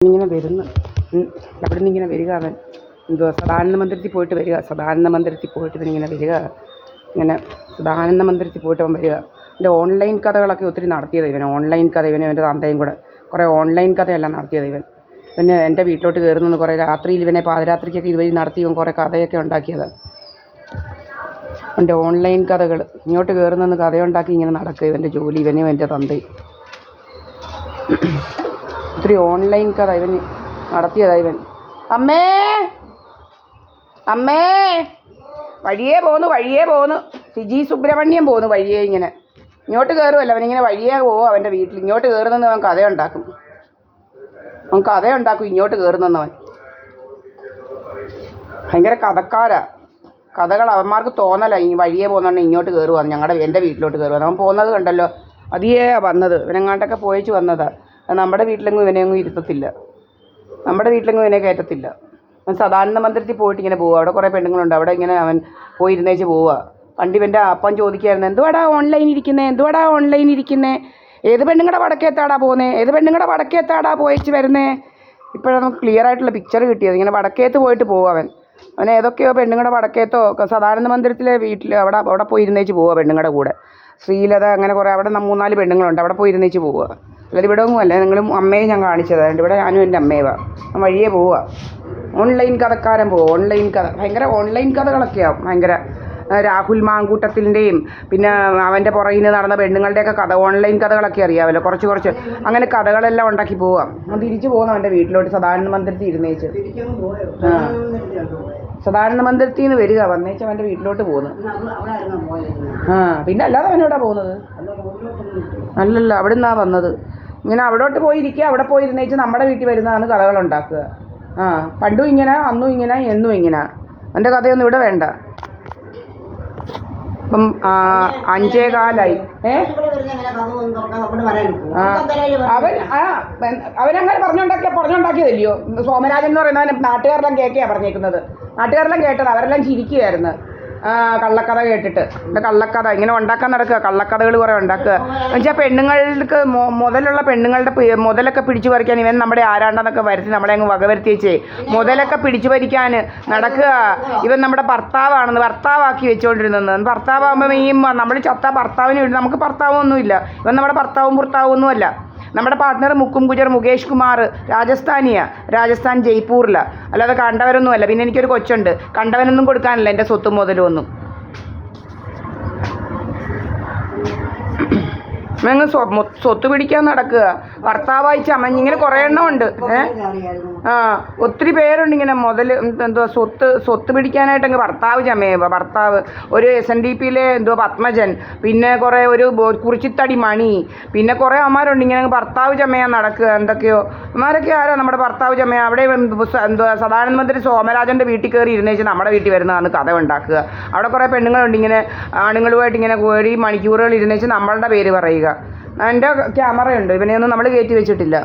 ഇങ്ങനെ വരുന്നു. അവിടെ നിന്ന് ഇങ്ങനെ വരിക അവൻ. എന്തുവാ സദാനന്ദ മന്ദിരത്തിൽ പോയിട്ട് വരിക. സദാനന്ദ മന്ദിരത്തിൽ പോയിട്ട് ഇവനിങ്ങനെ വരിക. ഇങ്ങനെ സദാനന്ദ മന്ദിരത്തിൽ പോയിട്ട് അവൻ വരിക. എൻ്റെ ഓൺലൈൻ കഥകളൊക്കെ ഒത്തിരി നടത്തിയത് ഇവൻ. ഓൺലൈൻ കഥ ഇവനും എൻ്റെ തന്തയും കൂടെ കുറേ ഓൺലൈൻ കഥയെല്ലാം നടത്തിയത് ഇവൻ. പിന്നെ എൻ്റെ വീട്ടിലോട്ട് കയറുന്നത് കുറേ രാത്രിയിൽ ഇവനെ പാതിരാത്രിക്കൊക്കെ ഇതുവഴി നടത്തി ഇവൻ കുറേ കഥയൊക്കെ ഉണ്ടാക്കിയത്. എൻ്റെ ഓൺലൈൻ കഥകൾ ഇങ്ങോട്ട് കയറുന്നെന്ന് കഥയുണ്ടാക്കി ഇങ്ങനെ നടക്കുക ഇവൻ്റെ ജോലി. ഇവനും എൻ്റെ തന്തയും ഒത്തിരി ഓൺലൈൻ കഥ ഇവൻ നടത്തിയതാ ഇവൻ. അമ്മേ അമ്മേ വഴിയേ പോന്നു സിജി സുബ്രഹ്മണ്യം പോന്നു വഴിയേ. ഇങ്ങനെ ഇങ്ങോട്ട് കയറുമല്ലോ അവനിങ്ങനെ വഴിയേ പോവും അവൻ്റെ വീട്ടിൽ. ഇങ്ങോട്ട് കയറുന്നെന്ന് അവൻ കഥയുണ്ടാക്കും. ഇങ്ങോട്ട് കയറുന്നെന്നവൻ ഭയങ്കര കഥക്കാരാ. കഥകൾ അവന്മാർക്ക് തോന്നല ഈ വഴിയേ പോകുന്നുണ്ട് ഇങ്ങോട്ട് കയറുവാന്ന്. എൻ്റെ വീട്ടിലോട്ട് കയറുവാന്ന്. അവൻ പോകുന്നത് കണ്ടല്ലോ. അതിയേ വന്നത് ഇവനെങ്ങാണ്ടൊക്കെ പോയിച്ച് വന്നതാ. നമ്മുടെ വീട്ടിലെങ്ങും ഇവനെയൊന്നും ഇരുത്തത്തില്ല. നമ്മുടെ വീട്ടിലെങ്ങും ഇവനെ കയറ്റത്തില്ല. അവൻ സദാനന്ദ മന്ദിരത്തിൽ പോയിട്ട് ഇങ്ങനെ പോവുക. അവിടെ കുറേ പെണ്ണുങ്ങളുണ്ട്. അവിടെ ഇങ്ങനെ അവൻ പോയി ഇരുന്നേച്ച് പോവുക. പണ്ട് ഇവൻ്റെ അപ്പം ചോദിക്കായിരുന്നു, എന്തുവാടാ ഓൺലൈൻ ഇരിക്കുന്നേ, ഏത് പെണ്ണുങ്ങളുടെ വടക്കേത്താടാ പോയിച്ച് വരുന്നേ. ഇപ്പോഴാണ് നമുക്ക് ക്ലിയർ ആയിട്ടുള്ള പിക്ചർ കിട്ടിയത്. ഇങ്ങനെ വടക്കേത്ത് പോയിട്ട് പോകും അവൻ ഏതൊക്കെയോ പെണ്ണുങ്ങളുടെ വടക്കേത്തോ സദാനന്ദ മന്ദിരത്തിലെ വീട്ടിൽ അവിടെ പോയി ഇരുന്നേച്ച് പോവുക പെണ്ണുങ്ങളുടെ കൂടെ. ശ്രീലത അങ്ങനെ കുറേ അവിടെ 3-4 പെണ്ണുങ്ങളുണ്ട്. അവിടെ പോയി ഇരുന്നേച്ച് പോവുക. അല്ലാതെ ഇവിടെ ഒന്നും അല്ല. നിങ്ങളും അമ്മയെ ഞാൻ കാണിച്ചതാണ്. ഇവിടെ ഞാനും എൻ്റെ അമ്മയുവാ. വഴിയേ പോവുക. ഓൺലൈൻ കഥക്കാരൻ പോവുക. ഓൺലൈൻ കഥ ഭയങ്കര ഓൺലൈൻ കഥകളൊക്കെയാണ്. ഭയങ്കര രാഹുൽ മാങ്കൂട്ടത്തിൻ്റെയും പിന്നെ അവൻ്റെ പുറകിൽ നിന്ന് നടന്ന പെണ്ണുങ്ങളുടെയൊക്കെ കഥ ഓൺലൈൻ കഥകളൊക്കെ അറിയാമല്ലോ. കുറച്ച് അങ്ങനെ കഥകളെല്ലാം ഉണ്ടാക്കി പോവാം. തിരിച്ചു പോകുന്നു അവൻ്റെ വീട്ടിലോട്ട്. സദാനന്ദ മന്ദിരത്തിൽ ഇരുന്നേച്ച് സദാനന്ദ മന്ദിരത്തിൽ നിന്ന് വരിക. വന്നേച്ച് അവൻ്റെ വീട്ടിലോട്ട് പോകുന്നു. പിന്നെ അല്ലാതെ അവനെവിടാ പോകുന്നത്? അല്ലല്ല, അവിടെ നിന്നാണ് വന്നത്. ഇങ്ങനെ അവിടോട്ട് പോയിരിക്കുക. അവിടെ പോയിരുന്നേച്ച് നമ്മുടെ വീട്ടിൽ വരുന്നതാണ് കഥകളുണ്ടാക്കുക. പണ്ടും ഇങ്ങനെ, അന്നും ഇങ്ങനെ, എന്നും ഇങ്ങനെ. എൻ്റെ കഥയൊന്നും ഇവിടെ വേണ്ട. ഇപ്പം 5:15 അവനങ്ങനെ പറഞ്ഞുണ്ടാക്കിയതല്ലയോ. സോമരാജൻ എന്ന് പറയുന്നത് നാട്ടുകാരെല്ലാം കേൾക്കുകയാണ് പറഞ്ഞേക്കുന്നത്. നാട്ടുകാരെല്ലാം കേട്ടത്. അവരെല്ലാം ചിരിക്കുകയായിരുന്നു കള്ളക്കഥ കേട്ടിട്ട്. കള്ളക്കഥ ഇങ്ങനെ ഉണ്ടാക്കാൻ നടക്കുക. കള്ളക്കഥകൾ കുറേ ഉണ്ടാക്കുക. എന്നുവെച്ചാൽ പെണ്ണുങ്ങൾക്ക് മുതലുള്ള പെണ്ണുങ്ങളുടെ മുതലൊക്കെ പിടിച്ചു പറിക്കാൻ ഇവൻ നമ്മുടെ ആരാണ്ടെന്നൊക്കെ വരുത്തി നമ്മളെ അങ്ങ് വകവരുത്തി വെച്ചേ മുതലൊക്കെ പിടിച്ചു പറിക്കാൻ നടക്കുക. ഇവൻ നമ്മുടെ ഭർത്താവാക്കി വെച്ചുകൊണ്ടിരുന്നത്. ഭർത്താവാകുമ്പോൾ ഈ നമ്മൾ ചത്ത ഭർത്താവിന് വേണ്ടി നമുക്ക് ഭർത്താവൊന്നുമില്ല. ഇവൻ നമ്മുടെ ഭർത്താവൊന്നുമല്ല. നമ്മുടെ പാർട്ട്ണർ മുകേഷ് കുമാർ രാജസ്ഥാൻ ജയ്പൂരിലാണ്. അല്ലാതെ കണ്ടവരൊന്നുമല്ല. പിന്നെ എനിക്കൊരു കൊച്ചുണ്ട്. കണ്ടവനൊന്നും കൊടുക്കാനില്ല എൻ്റെ സ്വത്തും മുതലും ഒന്നും. അങ്ങ് സ്വത്ത് പിടിക്കാൻ നടക്കുക. ഭർത്താവായി ചമഞ്ഞിങ്ങനെ കുറേ എണ്ണം ഉണ്ട്. ഒത്തിരി പേരുണ്ട് ഇങ്ങനെ എന്തുവാ സ്വത്ത് പിടിക്കാനായിട്ട് അങ്ങ് ഭർത്താവ് ഒരു SNDPയിലെ പത്മജൻ, പിന്നെ കുറേ ഒരു കുറിച്ചിത്തടി മണി, പിന്നെ കുറേ അമ്മമാരുണ്ട് ഇങ്ങനെ അങ്ങ് ഭർത്താവ് ചമയാൻ നടക്കുക. എന്തൊക്കെയോ അമ്മമാരൊക്കെ ആരോ നമ്മുടെ ഭർത്താവ് ചമയ. അവിടെ സദാനന്ദ മന്ദിരം സോമരാജൻ്റെ വീട്ടിൽ കയറി ഇരുന്നേച്ച് നമ്മുടെ വീട്ടിൽ വരുന്നതാണ് കഥ ഉണ്ടാക്കുക. അവിടെ കുറേ പെണ്ണുങ്ങളുണ്ട് ഇങ്ങനെ ആണുങ്ങളുമായിട്ട് ഇങ്ങനെ മണിക്കൂറുകൾ ഇരുന്നേച്ച് നമ്മളുടെ പേര് പറയുക. എൻ്റെ ക്യാമറയുണ്ട്. ഇവനെയൊന്നും നമ്മൾ കയറ്റി വെച്ചിട്ടില്ല.